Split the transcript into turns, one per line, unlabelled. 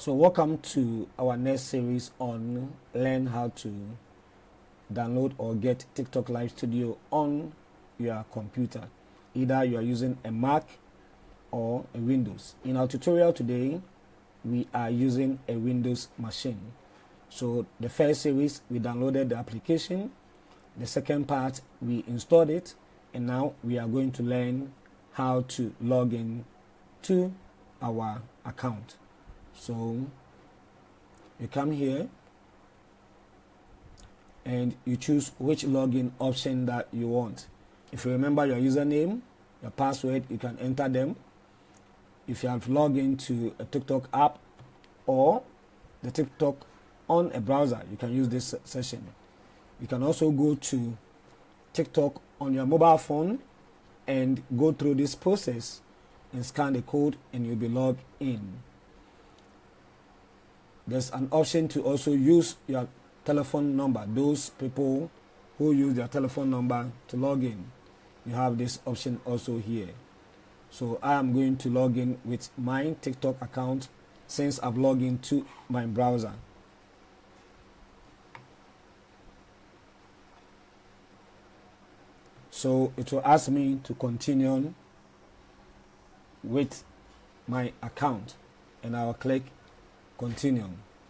So welcome to our next series on learn how to download or get TikTok Live Studio on your computer. Either you are using a Mac or a Windows. In our tutorial today, we are using a Windows machine. So the first series, we downloaded the application. The second part, we installed it. And now we are going to learn how to log in to our account. So you come here and you choose which login option that you want. If you remember your username, your password, you can enter them. If you have logged into a TikTok app or the TikTok on a browser, you can use this session. You can also go to TikTok on your mobile phone and go through this process and scan the code and you'll be logged in. There's an option to also use your telephone number. Those people who use their telephone number to log in, you have this option also here. So I am going to log in with my TikTok account since I've logged into my browser. So it will ask me to continue with my account and I will click continue.